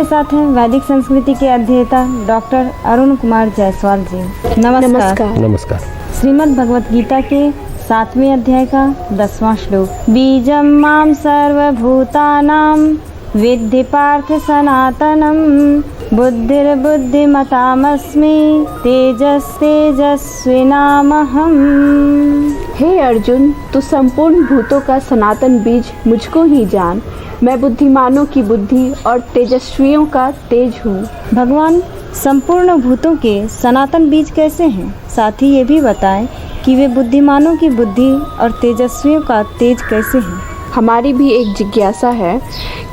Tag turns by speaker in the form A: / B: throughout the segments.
A: साथ हैं वैदिक संस्कृति के अध्येता डॉक्टर अरुण कुमार जायसवाल जी। नमस्कार।
B: नमस्कार।
A: श्रीमद् भगवत गीता के 7वें अध्याय का 10वां श्लोक, बीजम माम सर्वभूतानां विद्धि पार्थ सनातनम बुद्धिर्बुद्धिमतामस्मि तेजस्विनामहम्।
C: हे अर्जुन, तू संपूर्ण भूतों का सनातन बीज मुझको ही जान। मैं बुद्धिमानों की बुद्धि और तेजस्वियों का तेज हूँ।
A: भगवान संपूर्ण भूतों के सनातन बीज कैसे हैं? साथ ही ये भी बताएं कि वे बुद्धिमानों की बुद्धि और तेजस्वियों का तेज कैसे हैं?
C: हमारी भी एक जिज्ञासा है,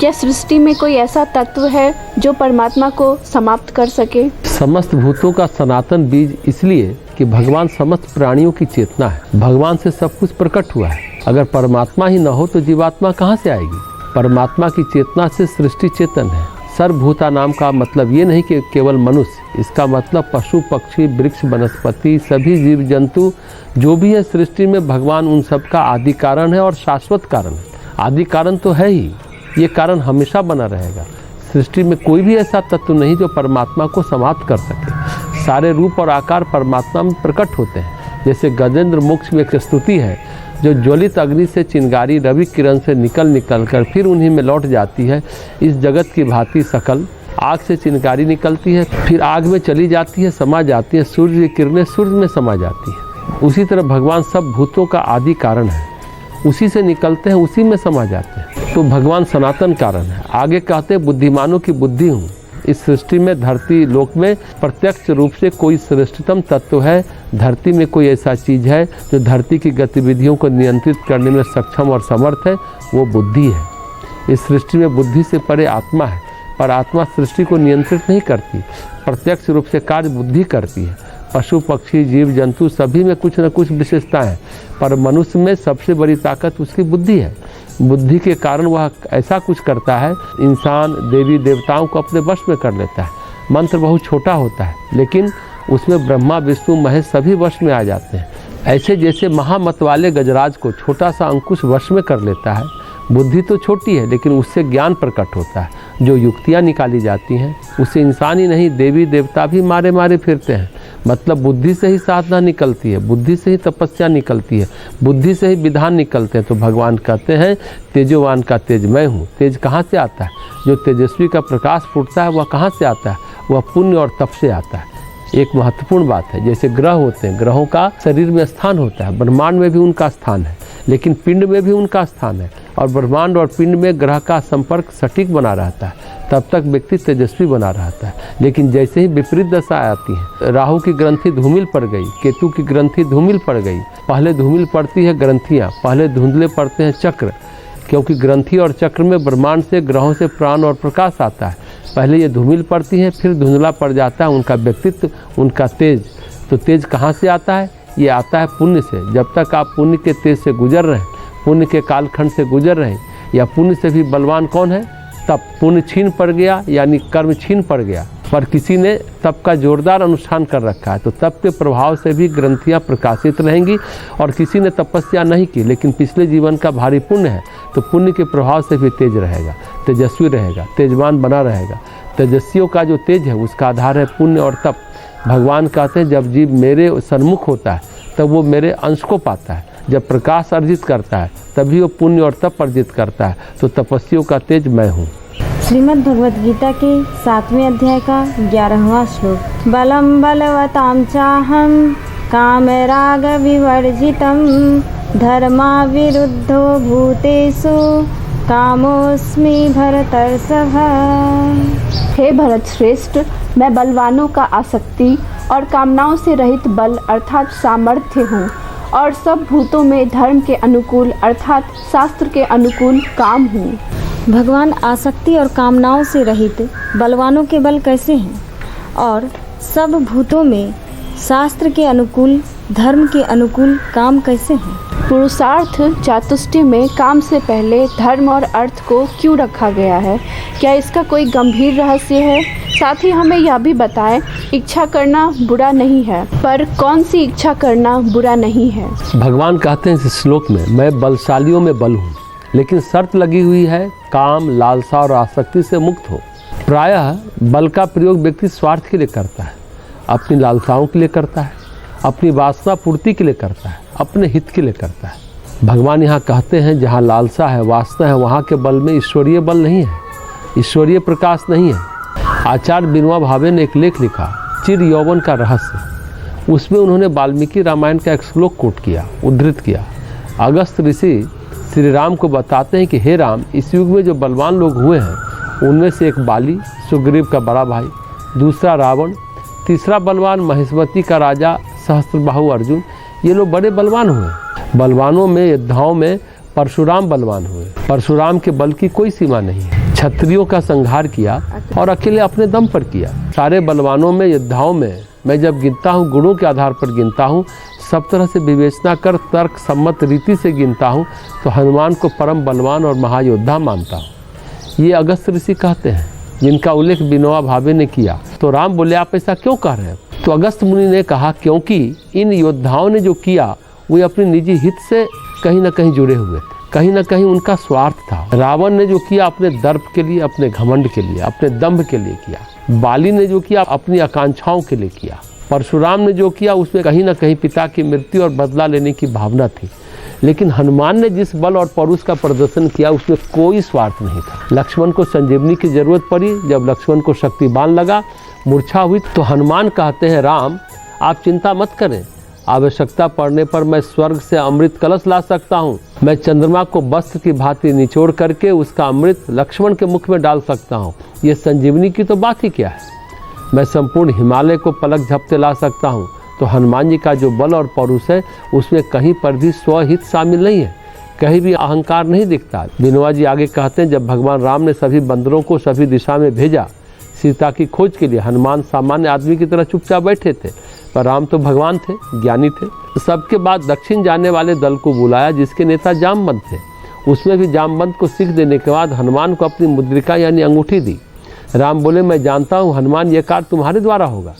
C: क्या सृष्टि में कोई ऐसा तत्व है जो परमात्मा को समाप्त कर सके?
B: समस्त भूतों का सनातन बीज इसलिए कि भगवान समस्त प्राणियों की चेतना है। भगवान से सब कुछ प्रकट हुआ है। अगर परमात्मा ही न हो तो जीवात्मा कहाँ से आएगी? परमात्मा की चेतना से सृष्टि चेतन है। सर्वभूता नाम का मतलब ये नहीं कि केवल मनुष्य, इसका मतलब पशु पक्षी वृक्ष वनस्पति सभी जीव जंतु जो भी है सृष्टि में, भगवान उन सब का आदि कारण है और शाश्वत कारण है। आदि कारण तो है ही, ये कारण हमेशा बना रहेगा। सृष्टि में कोई भी ऐसा तत्व नहीं जो परमात्मा को समाप्त कर सके। सारे रूप और आकार परमात्मा में प्रकट होते हैं। जैसे गजेंद्र मोक्ष में एक स्तुति है, जो ज्वलित अग्नि से चिंगारी रवि किरण से निकल कर फिर उन्हीं में लौट जाती है, इस जगत की भांति सकल आग से चिंगारी निकलती है, फिर आग में चली जाती है, समा जाती है, सूर्य की किरणें सूर्य में समा जाती है। उसी तरह भगवान सब भूतों का आदि कारण है, उसी से निकलते हैं, उसी में समा जाते हैं। तो भगवान सनातन कारण है। आगे कहते हैं बुद्धिमानों की बुद्धि हूँ। इस सृष्टि में धरती लोक में प्रत्यक्ष रूप से कोई श्रेष्ठतम तत्व है। धरती में कोई ऐसा चीज है जो धरती की गतिविधियों को नियंत्रित करने में सक्षम और समर्थ है, वो बुद्धि है। इस सृष्टि में बुद्धि से परे आत्मा है, पर आत्मा सृष्टि को नियंत्रित नहीं करती, प्रत्यक्ष रूप से कार्य बुद्धि करती है। पशु पक्षी जीव जंतु सभी में कुछ न कुछ विशेषता है, पर मनुष्य में सबसे बड़ी ताकत उसकी बुद्धि है। बुद्धि के कारण वह ऐसा कुछ करता है, इंसान देवी देवताओं को अपने वश में कर लेता है। मंत्र बहुत छोटा होता है, लेकिन उसमें ब्रह्मा विष्णु महेश सभी वश में आ जाते हैं। ऐसे जैसे महामत वाले गजराज को छोटा सा अंकुश वश में कर लेता है। बुद्धि तो छोटी है, लेकिन उससे ज्ञान प्रकट होता है। जो युक्तियाँ निकाली जाती हैं उससे इंसान ही नहीं देवी देवता भी मारे मारे फिरते हैं। मतलब बुद्धि से ही साधना निकलती है, बुद्धि से ही तपस्या निकलती है, बुद्धि से ही विधान निकलते हैं। तो भगवान कहते हैं तेजोवान का तेज मैं हूँ। तेज कहाँ से आता है? जो तेजस्वी का प्रकाश फूटता है वह कहाँ से आता है? वह पुण्य और तप से आता है। एक महत्वपूर्ण बात है, जैसे ग्रह होते हैं, ग्रहों का शरीर में स्थान होता है, ब्रह्मांड में भी उनका स्थान है, लेकिन पिंड में भी उनका स्थान है। और ब्रह्मांड और पिंड में ग्रह का संपर्क सटीक बना रहता है, तब तक व्यक्ति तेजस्वी बना रहता है। लेकिन जैसे ही विपरीत दशा आती है, राहु की ग्रंथि धूमिल पड़ गई, केतु की ग्रंथि धूमिल पड़ गई, पहले धूमिल पड़ती है ग्रंथियाँ, पहले धुंधले पड़ते हैं चक्र, क्योंकि ग्रंथि और चक्र में ब्रह्मांड से ग्रहों से प्राण और प्रकाश आता है। पहले ये धूमिल पड़ती है, फिर धुंधला पड़ जाता है उनका व्यक्तित्व, उनका तेज। तो तेज कहाँ से आता है? ये आता है पुण्य से। जब तक आप पुण्य के तेज से गुजर रहे हैं, पुण्य के कालखंड से गुजर रहे हैं, या पुण्य से भी बलवान कौन है? तब पुण्य छीन पड़ गया, यानी कर्म छीन पड़ गया, पर किसी ने तप का जोरदार अनुष्ठान कर रखा है, तो तप के प्रभाव से भी ग्रंथियाँ प्रकाशित रहेंगी। और किसी ने तपस्या नहीं की, लेकिन पिछले जीवन का भारी पुण्य है, तो पुण्य के प्रभाव से भी तेज रहेगा, तेजस्वी रहेगा, तेजवान बना रहेगा। तेजस्वियों का जो तेज है उसका आधार है पुण्य और तप। भगवान कहते हैं जब जीव मेरे सन्मुख होता है तब वो मेरे अंश को पाता है। जब प्रकाश अर्जित करता है तभी वो पुण्य और तप अर्जित करता है। तो तपस्वियों का तेज मैं हूँ।
A: श्रीमद् भगवत गीता के 7वें अध्याय का 11वां श्लोक, बलम बलवतां चाहम कामराग विवर्जितम धर्मा विरुद्धो भूतेषु कामोस्मि भरतर्षभ।
C: हे भरत श्रेष्ठ, मैं बलवानों का आसक्ति और कामनाओं से रहित बल अर्थात सामर्थ्य हूँ, और सब भूतों में धर्म के अनुकूल अर्थात शास्त्र के अनुकूल काम हूँ।
A: भगवान आसक्ति और कामनाओं से रहित बलवानों के बल कैसे हैं? और सब भूतों में शास्त्र के अनुकूल धर्म के अनुकूल काम कैसे हैं?
C: पुरुषार्थ चातुष्टय में काम से पहले धर्म और अर्थ को क्यों रखा गया है? क्या इसका कोई गंभीर रहस्य है? साथ ही हमें यह भी बताएं, इच्छा करना बुरा नहीं है, पर कौन सी इच्छा करना बुरा नहीं है?
B: भगवान कहते हैं इस श्लोक में, मैं बलशालियों में बल हूँ, लेकिन शर्त लगी हुई है काम लालसा और आसक्ति से मुक्त हो। प्रायः बल का प्रयोग व्यक्ति स्वार्थ के लिए करता है, अपनी लालसाओं के लिए करता है, अपनी वासना पूर्ति के लिए करता है, अपने हित के लिए करता है। भगवान यहाँ कहते हैं जहाँ लालसा है, वासना है, वहाँ के बल में ईश्वरीय बल नहीं है, ईश्वरीय प्रकाश नहीं है। आचार्य विनोबा भावे ने एक लेख लिखा, चिर यौवन का रहस्य। उसमें उन्होंने वाल्मीकि रामायण का एक श्लोक कोट किया, उद्धृत किया। अगस्त ऋषि श्री राम को बताते हैं कि हे राम, इस युग में जो बलवान लोग हुए हैं उनमें से एक बाली, सुग्रीव का बड़ा भाई, दूसरा रावण, तीसरा बलवान महिष्मती का राजा सहस्त्रबाहु अर्जुन, ये लोग बड़े बलवान हुए। बलवानों में योद्धाओं में परशुराम बलवान हुए। परशुराम के बल की कोई सीमा नहीं है। क्षत्रियों का संहार किया और अकेले अपने दम पर किया। सारे बलवानों में योद्धाओं में मैं जब गिनता हूँ, गुणों के आधार पर गिनता हूँ, सब तरह से विवेचना कर तर्क सम्मत रीति से गिनता हूँ, तो हनुमान को परम बलवान और महायोद्धा मानता हूँ। ये अगस्त ऋषि कहते हैं, जिनका उल्लेख विनोबा भावे ने किया। तो राम बोले, आप ऐसा क्यों कह रहे हैं? तो अगस्त मुनि ने कहा, क्योंकि इन योद्धाओं ने जो किया वे अपने निजी हित से कहीं न कहीं जुड़े हुए थे, कहीं न कहीं उनका स्वार्थ था। रावण ने जो किया अपने दर्प के लिए, अपने घमंड के लिए, अपने दंभ के लिए किया। बाली ने जो किया अपनी आकांक्षाओं के लिए किया। परशुराम ने जो किया उसमें कहीं न कहीं पिता की मृत्यु और बदला लेने की भावना थी। लेकिन हनुमान ने जिस बल और पौरुष का प्रदर्शन किया उसमें कोई स्वार्थ नहीं था। लक्ष्मण को संजीवनी की जरूरत पड़ी, जब लक्ष्मण को शक्तिबान लगा, मूर्छा हुई, तो हनुमान कहते हैं, राम आप चिंता मत करें, आवश्यकता पड़ने पर मैं स्वर्ग से अमृत कलश ला सकता हूँ। मैं चंद्रमा को वस्त्र की भांति निचोड़ करके उसका अमृत लक्ष्मण के मुख में डाल सकता हूँ। ये संजीवनी की तो बात ही क्या है। मैं संपूर्ण हिमालय को पलक झपटे ला सकता हूँ। तो हनुमान जी का जो बल और पौरुष है उसमें कहीं पर भी स्वहित शामिल नहीं है, कहीं भी अहंकार नहीं दिखता। विनोबा जी आगे कहते हैं, जब भगवान राम ने सभी बंदरों को सभी दिशा में भेजा सीता की खोज के लिए, हनुमान सामान्य आदमी की तरह चुपचाप बैठे थे, पर राम तो भगवान थे, ज्ञानी थे। सबके बाद दक्षिण जाने वाले दल को बुलाया जिसके नेता जामवंत थे। उसमें भी जामवंत को सीख देने के बाद हनुमान को अपनी मुद्रिका यानी अंगूठी दी। राम बोले, मैं जानता हूँ हनुमान ये कार्य तुम्हारे द्वारा होगा,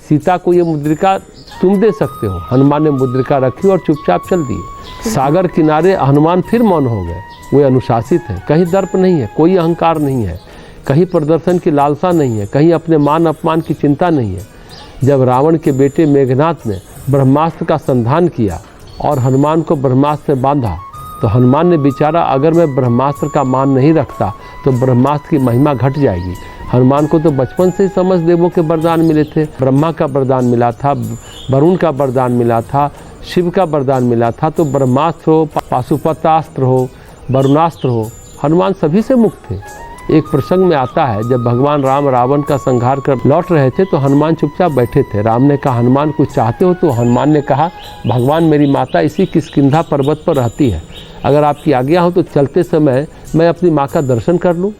B: सीता को ये मुद्रिका तुम दे सकते हो। हनुमान ने मुद्रिका रखी और चुपचाप चल दिए। सागर किनारे हनुमान फिर मौन हो गए। वे अनुशासित हैं, कहीं दर्प नहीं है, कोई अहंकार नहीं है, कहीं प्रदर्शन की लालसा नहीं है, कहीं अपने मान अपमान की चिंता नहीं है। जब रावण के बेटे मेघनाथ ने ब्रह्मास्त्र का संधान किया और हनुमान को ब्रह्मास्त्र में बांधा, तो हनुमान ने विचारा, अगर मैं ब्रह्मास्त्र का मान नहीं रखता तो ब्रह्मास्त्र की महिमा घट जाएगी। हनुमान को तो बचपन से ही समस्त देवों के वरदान मिले थे। ब्रह्मा का वरदान मिला था, वरुण का वरदान मिला था, शिव का वरदान मिला था। तो ब्रह्मास्त्र हो, पाशुपतास्त्र हो, वरुणास्त्र हो, हनुमान सभी से मुक्त थे। एक प्रसंग में आता है, जब भगवान राम रावण का संहार कर लौट रहे थे तो हनुमान चुपचाप बैठे थे। राम ने कहा, हनुमान कुछ चाहते हो? तो हनुमान ने कहा, भगवान मेरी माता इसी किष्किंधा पर्वत पर रहती है, अगर आपकी आज्ञा हो तो चलते समय मैं अपनी माँ का दर्शन कर लूँ।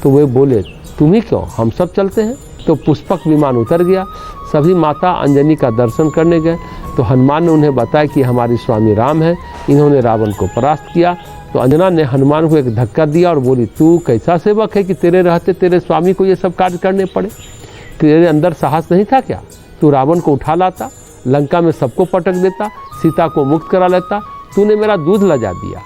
B: तो वे बोले, तुम ही क्यों, हम सब चलते हैं। तो पुष्पक विमान उतर गया, सभी माता अंजनी का दर्शन करने गए। तो हनुमान ने उन्हें बताया कि हमारी स्वामी राम है, इन्होंने रावण को परास्त किया। तो अंजना ने हनुमान को एक धक्का दिया और बोली, तू कैसा सेवक है कि तेरे रहते तेरे स्वामी को ये सब कार्य करने पड़े? तेरे अंदर साहस नहीं था क्या? तू रावण को उठा लाता, लंका में सबको पटक देता, सीता को मुक्त करा लेता, तूने मेरा दूध लजा दिया।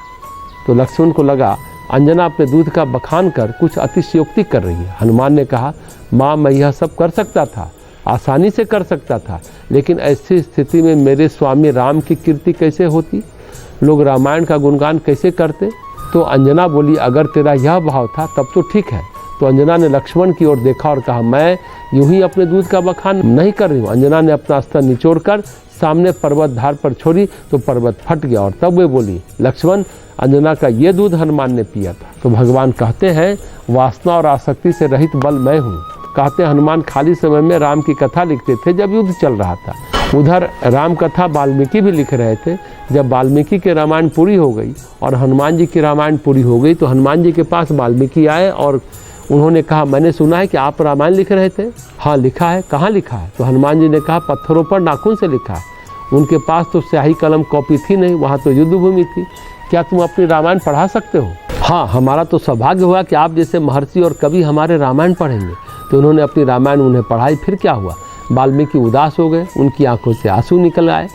B: तो लक्ष्मण को लगा अंजना अपने दूध का बखान कर कुछ अतिशयोक्ति कर रही है। हनुमान ने कहा, माँ मैं यह सब कर सकता था, आसानी से कर सकता था, लेकिन ऐसी स्थिति में मेरे स्वामी राम की कीर्ति कैसे होती, लोग रामायण का गुणगान कैसे करते? तो अंजना बोली, अगर तेरा यह भाव था तब तो ठीक है। तो अंजना ने लक्ष्मण की ओर देखा और कहा, मैं यूं ही अपने दूध का बखान नहीं कर रही हूँ। अंजना ने अपना अस्त्र निचोड़कर सामने पर्वत धार पर छोड़ी तो पर्वत फट गया। और तब वे बोली, लक्ष्मण अंजना का ये दूध हनुमान ने पिया था। तो भगवान कहते हैं, वासना और आसक्ति से रहित बल मैं हूँ। कहते हैं हनुमान खाली समय में राम की कथा लिखते थे जब युद्ध चल रहा था। उधर राम कथा वाल्मीकि भी लिख रहे थे। जब वाल्मीकि की रामायण पूरी हो गई और हनुमान जी की रामायण पूरी हो गई तो हनुमान जी के पास वाल्मीकि आए और उन्होंने कहा, मैंने सुना है कि आप रामायण लिख रहे थे। हाँ लिखा है। कहाँ लिखा है? तो हनुमान जी ने कहा, पत्थरों पर नाखून से लिखा है। उनके पास तो स्याही कलम कॉपी थी नहीं, वहाँ तो युद्ध भूमि थी। क्या तुम अपनी रामायण पढ़ा सकते हो? हाँ, हमारा तो सौभाग्य हुआ कि आप जैसे महर्षि और कवि हमारे रामायण पढ़ेंगे। तो उन्होंने अपनी रामायण उन्हें पढ़ाई। फिर क्या हुआ? वाल्मीकि उदास हो गए, उनकी आंखों से आंसू निकल आए।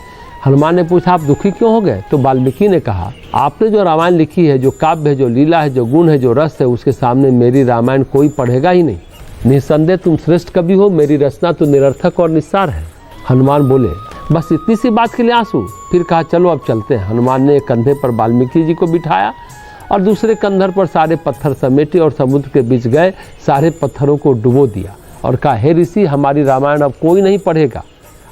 B: हनुमान ने पूछा, आप दुखी क्यों हो गए? तो वाल्मीकि ने कहा, आपने जो रामायण लिखी है, जो काव्य है, जो लीला है, जो गुण है, जो रस है, उसके सामने मेरी रामायण कोई पढ़ेगा ही नहीं। निसंदेह तुम श्रेष्ठ कवि हो, मेरी रचना तो निरर्थक और निस्सार है। हनुमान बोले, बस इतनी सी बात के लिए आंसू? फिर कहा चलो अब चलते हैं। हनुमान ने एक कंधे पर वाल्मीकि जी को बिठाया और दूसरे कंधर पर सारे पत्थर समेटे और समुद्र के बीच गए, सारे पत्थरों को डुबो दिया और कहा, हे ऋषि, हमारी रामायण अब कोई नहीं पढ़ेगा।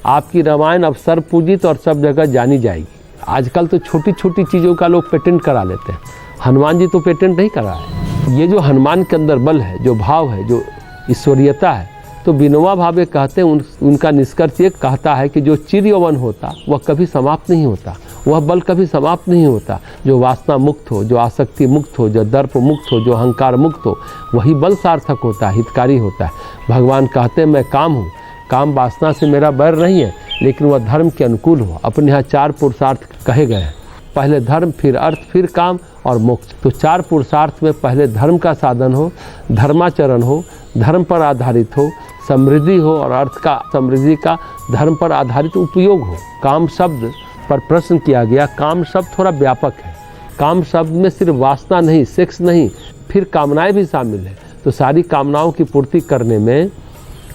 B: आपकी रामायण अब सर्वपूजित और सब जगह जानी जाएगी। आजकल तो छोटी छोटी चीज़ों का लोग पेटेंट करा लेते हैं, हनुमान जी तो पेटेंट नहीं कराए। ये जो हनुमान के अंदर बल है, जो भाव है, जो ईश्वरीयता है, तो विनोबा भावे कहते हैं, उनका निष्कर्ष ये कहता है कि जो चिर यौवन होता वह कभी समाप्त नहीं होता, वह बल कभी समाप्त नहीं होता। जो वासना मुक्त हो, जो आसक्ति मुक्त हो, जो दर्प मुक्त हो, जो अहंकार मुक्त हो, वही बल सार्थक होता है, हितकारी होता है। भगवान कहते हैं, मैं काम हूँ, काम वासना से मेरा बैर नहीं है, लेकिन वह धर्म के अनुकूल हो। अपने यहाँ 4 पुरुषार्थ कहे गए हैं, पहले धर्म, फिर अर्थ, फिर काम और मोक्ष। तो 4 पुरुषार्थ में पहले धर्म का साधन हो, धर्माचरण हो, धर्म पर आधारित हो, समृद्धि हो, और अर्थ का, समृद्धि का धर्म पर आधारित उपयोग हो। काम शब्द पर प्रश्न किया गया। काम शब्द थोड़ा व्यापक है। काम शब्द में सिर्फ वासना नहीं, सेक्स नहीं, फिर कामनाएं भी शामिल है। तो सारी कामनाओं की पूर्ति करने में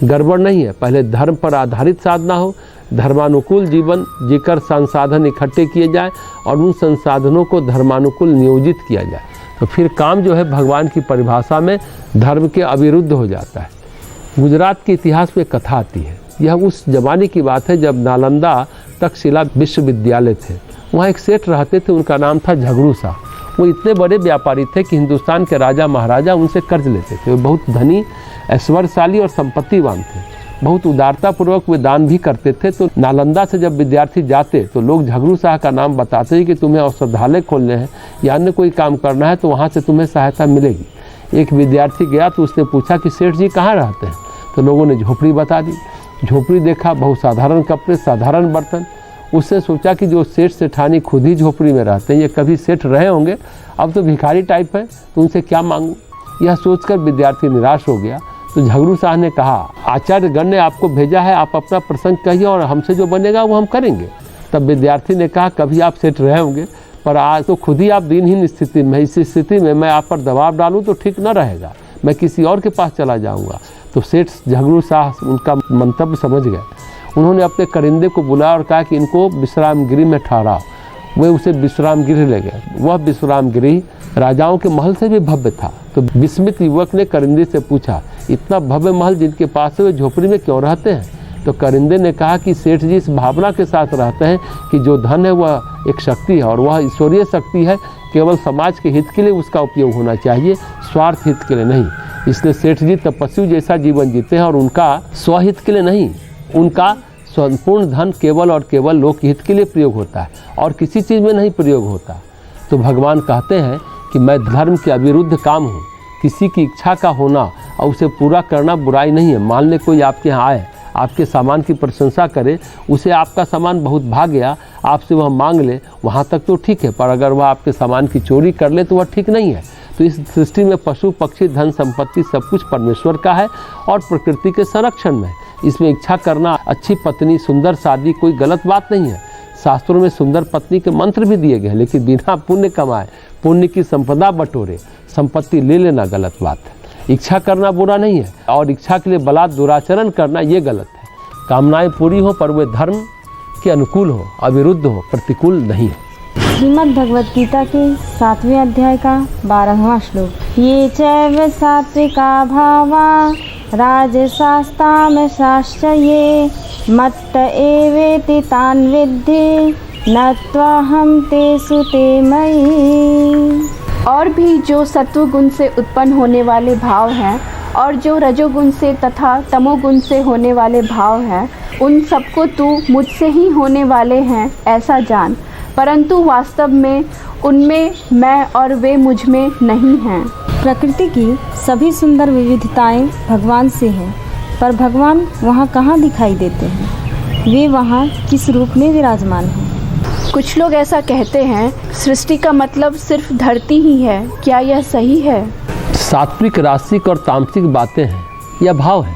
B: गड़बड़ नहीं है। पहले धर्म पर आधारित साधना हो, धर्मानुकूल जीवन जीकर संसाधन इकट्ठे किए जाए और उन संसाधनों को धर्मानुकूल नियोजित किया जाए, तो फिर काम जो है भगवान की परिभाषा में धर्म के अविरुद्ध हो जाता है। गुजरात के इतिहास में कथा आती है। यह उस जमाने की बात है जब नालंदा तक्षशिला विश्वविद्यालय थे। वहाँ एक सेठ रहते थे, उनका नाम था झगड़ू शाह। वो इतने बड़े व्यापारी थे कि हिंदुस्तान के राजा महाराजा उनसे कर्ज लेते थे। वे बहुत धनी, ऐश्वर्यशाली और संपत्तिवान थे। बहुत उदारतापूर्वक वे दान भी करते थे। तो नालंदा से जब विद्यार्थी जाते तो लोग झगड़ू शाह का नाम बताते हैं कि तुम्हें औषधालय खोलने हैं या अन्य कोई काम करना है तो वहाँ से तुम्हें सहायता मिलेगी। एक विद्यार्थी गया तो उसने पूछा कि सेठ जी कहाँ रहते हैं? तो लोगों ने झोपड़ी बता दी। झोपड़ी देखा, बहुत साधारण कपड़े, साधारण बर्तन। उसने सोचा कि जो सेठ सेठानी खुद ही झोपड़ी में रहते हैं, ये कभी सेठ रहे होंगे, अब तो भिखारी टाइप है, तो उनसे क्या मांगूं? यह सोचकर विद्यार्थी निराश हो गया। तो झगड़ू शाह ने कहा, आचार्यगण ने आपको भेजा है, आप अपना प्रसंग कहिए और हमसे जो बनेगा वो हम करेंगे। तब विद्यार्थी ने कहा, कभी आप सेठ रहे होंगे, पर आज तो खुद ही आप दिनहीन स्थिति में, इस स्थिति में मैं आप पर दबाव डालूं तो ठीक न रहेगा, मैं किसी और के पास चला जाऊंगा। तो सेठ झगड़ू शाह उनका मंतव्य समझ गए। उन्होंने अपने करिंदे को बुलाया और कहा कि इनको विश्राम गृह में ठहराओ। वे उसे विश्राम गृह ले गए। वह विश्राम गृह राजाओं के महल से भी भव्य था। तो विस्मित युवक ने करिंदे से पूछा, इतना भव्य महल जिनके पास वे झोपड़ी में क्यों रहते हैं? तो करिंदे ने कहा कि सेठ जी इस भावना के साथ रहते हैं कि जो धन है वह एक शक्ति है और वह ईश्वरीय शक्ति है, केवल समाज के हित के लिए उसका उपयोग होना चाहिए, स्वार्थ हित के लिए नहीं। इसलिए सेठ जी तपस्वी जैसा जीवन जीते हैं और उनका स्वहित के लिए नहीं, उनका संपूर्ण धन केवल और केवल लोकहित के लिए प्रयोग होता है और किसी चीज़ में नहीं प्रयोग होता। तो भगवान कहते हैं कि मैं धर्म के अविरुद्ध काम हूँ। किसी की इच्छा का होना और उसे पूरा करना बुराई नहीं है। मान ले कोई आपके यहाँ आए, आपके सामान की प्रशंसा करे, उसे आपका सामान बहुत भाग गया, आपसे वह मांग ले, वहाँ तक तो ठीक है, पर अगर वह आपके सामान की चोरी कर ले तो वह ठीक नहीं है। तो इस सृष्टि में पशु पक्षी धन संपत्ति सब कुछ परमेश्वर का है और प्रकृति के संरक्षण में। इसमें इच्छा करना, अच्छी पत्नी, सुंदर शादी कोई गलत बात नहीं है। शास्त्रों में सुंदर पत्नी के मंत्र भी दिए गए, लेकिन बिना पुण्य कमाए, पुण्य की संपदा बटोरे संपत्ति ले लेना गलत बात है। इच्छा करना बुरा नहीं है और इच्छा के लिए बलात् दुराचरण करना ये गलत है। कामनाएं पूरी हो पर वे धर्म के अनुकूल हो, अविरुद्ध हो, प्रतिकूल नहीं हो।
A: श्रीमद् भगवद गीता के 7वें अध्याय का 12वां श्लोक। ये चैव सात्विका भावा राजसास्तामसाश्च ये मत्त एवेति तान् विद्धि न त्वाहं तेषु ते मयि।
C: और भी जो सत्वगुण से उत्पन्न होने वाले भाव हैं और जो रजोगुण से तथा तमोगुण से होने वाले भाव हैं, उन सबको तू मुझसे ही होने वाले हैं ऐसा जान, परंतु वास्तव में उनमें मैं और वे मुझ में नहीं हैं।
A: प्रकृति की सभी सुंदर विविधताएं भगवान से हैं, पर भगवान वहाँ कहाँ दिखाई देते हैं? वे वहाँ किस रूप में विराजमान हैं?
C: कुछ लोग ऐसा कहते हैं, सृष्टि का मतलब सिर्फ धरती ही है। क्या यह सही है?
B: सात्विक, रासिक और तामसिक बातें हैं, यह भाव है।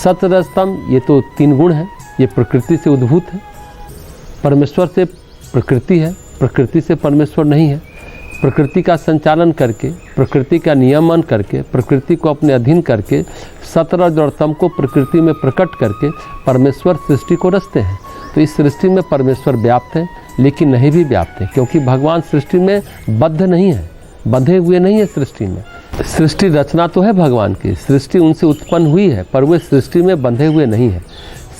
B: सत्व, रज, तम, ये तो 3 गुण हैं। ये प्रकृति से उद्भूत है। परमेश्वर से प्रकृति है, प्रकृति से परमेश्वर नहीं है। प्रकृति का संचालन करके, प्रकृति का नियमन करके, प्रकृति को अपने अधीन करके, सतरज और तम को प्रकृति में प्रकट करके परमेश्वर सृष्टि को रचते हैं। तो इस सृष्टि में परमेश्वर व्याप्त है, लेकिन नहीं भी व्याप्त है, क्योंकि भगवान सृष्टि में बद्ध नहीं है, बंधे हुए नहीं है। सृष्टि में सृष्टि रचना तो है भगवान की, सृष्टि उनसे उत्पन्न हुई है, पर वे सृष्टि में बंधे हुए नहीं है।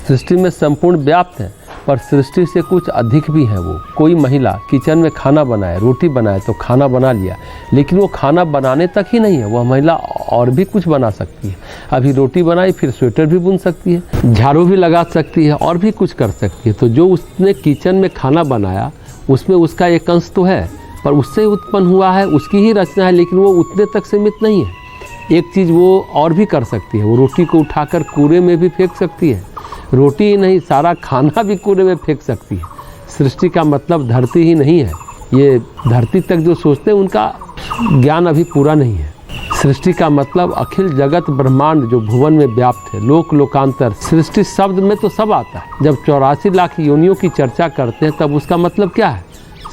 B: सृष्टि में संपूर्ण व्याप्त है, पर सृष्टि से कुछ अधिक भी है। वो कोई महिला किचन में खाना बनाए, रोटी बनाए तो खाना बना लिया, लेकिन वो खाना बनाने तक ही नहीं है, वह महिला और भी कुछ बना सकती है। अभी रोटी बनाई, फिर स्वेटर भी बुन सकती है, झाड़ू भी लगा सकती है, और भी कुछ कर सकती है। तो जो उसने किचन में खाना बनाया, उसमें उसका एक अंश तो है, पर उससे उत्पन्न हुआ है, उसकी ही रचना है, लेकिन वो उतने तक सीमित नहीं है। एक चीज़ वो और भी कर सकती है, वो रोटी को उठाकर कूड़े में भी फेंक सकती है। रोटी ही नहीं, सारा खाना भी कूड़े में फेंक सकती है। सृष्टि का मतलब धरती ही नहीं है। ये धरती तक जो सोचते हैं उनका ज्ञान अभी पूरा नहीं है। सृष्टि का मतलब अखिल जगत ब्रह्मांड जो भुवन में व्याप्त है, लोक लोकांतर। सृष्टि शब्द में तो सब आता है। जब 84 लाख योनियों की चर्चा करते हैं तब उसका मतलब क्या है?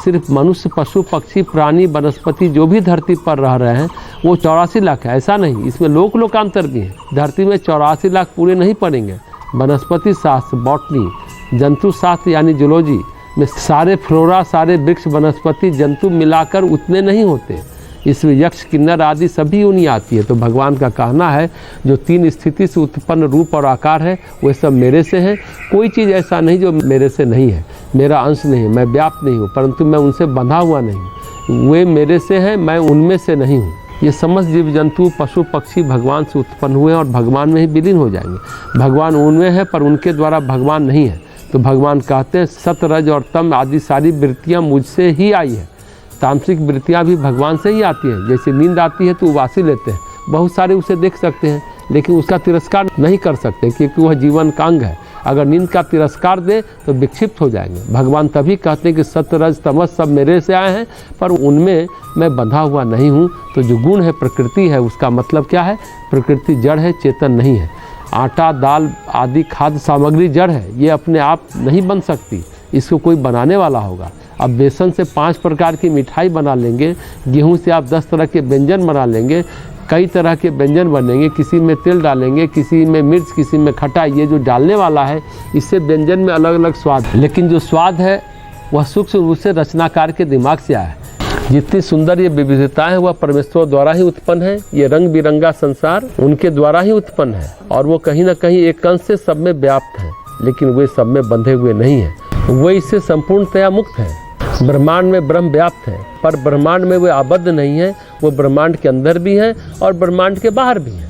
B: सिर्फ मनुष्य, पशु, पक्षी, प्राणी, वनस्पति जो भी धरती पर रह रहे हैं वो 84 लाख है, ऐसा नहीं। इसमें लोक लोकांतर भी है। धरती में 84 लाख पूरे नहीं पड़ेंगे। वनस्पति शास्त्र, बॉटनी, जंतु शास्त्र यानी जूलॉजी में सारे फ्लोरा, सारे वृक्ष, वनस्पति, जंतु मिलाकर उतने नहीं होते। इसमें यक्ष, किन्नर आदि सभी योनि आती है। तो भगवान का कहना है जो 3 स्थिति से उत्पन्न रूप और आकार है वे सब मेरे से है। कोई चीज़ ऐसा नहीं जो मेरे से नहीं है, मेरा अंश नहीं है, मैं व्याप्त नहीं हूँ, परंतु मैं उनसे बंधा हुआ नहीं हूँ। वे मेरे से हैं, मैं उनमें से नहीं हूँ। ये समस्त जीव जंतु, पशु पक्षी भगवान से उत्पन्न हुए और भगवान में ही विलीन हो जाएंगे। भगवान उनमें है, पर उनके द्वारा भगवान नहीं है। तो भगवान कहते हैं सत, रज और तम आदि सारी वृत्तियाँ मुझसे ही आई है। तांत्रिक वृत्तियाँ भी भगवान से ही आती हैं। जैसे नींद आती है तो उबासी लेते हैं, बहुत सारे उसे देख सकते हैं, लेकिन उसका तिरस्कार नहीं कर सकते, क्योंकि वह जीवन का अंग है। अगर नींद का तिरस्कार दे तो विक्षिप्त हो जाएंगे। भगवान तभी कहते हैं कि सत्य, रज, तमस सब मेरे से आए हैं, पर उनमें मैं बंधा हुआ नहीं हूँ। तो जो गुण है, प्रकृति है, उसका मतलब क्या है? प्रकृति जड़ है, चेतन नहीं है। आटा, दाल आदि खाद्य सामग्री जड़ है, ये अपने आप नहीं बन सकती, इसको कोई बनाने वाला होगा। अब बेसन से 5 प्रकार की मिठाई बना लेंगे, गेहूं से आप 10 तरह के व्यंजन बना लेंगे, कई तरह के व्यंजन बनेंगे, किसी में तेल डालेंगे, किसी में मिर्च, किसी में खटाई। ये जो डालने वाला है, इससे व्यंजन में अलग अलग स्वाद है, लेकिन जो स्वाद है वह सूक्ष्म रूप से रचनाकार के दिमाग से आया है। जितनी सुंदर ये विविधताएं हैं वह परमेश्वर द्वारा ही उत्पन्न है। ये रंग बिरंगा संसार उनके द्वारा ही उत्पन्न है, और वो कहीं ना कहीं एक अंश से सब में व्याप्त है, लेकिन वे सब में बंधे हुए नहीं है। वे इससे संपूर्णतया मुक्त है। ब्रह्मांड में ब्रह्म व्याप्त है, पर ब्रह्मांड में वे आबद्ध नहीं है। वो ब्रह्मांड के अंदर भी हैं और ब्रह्मांड के बाहर भी हैं।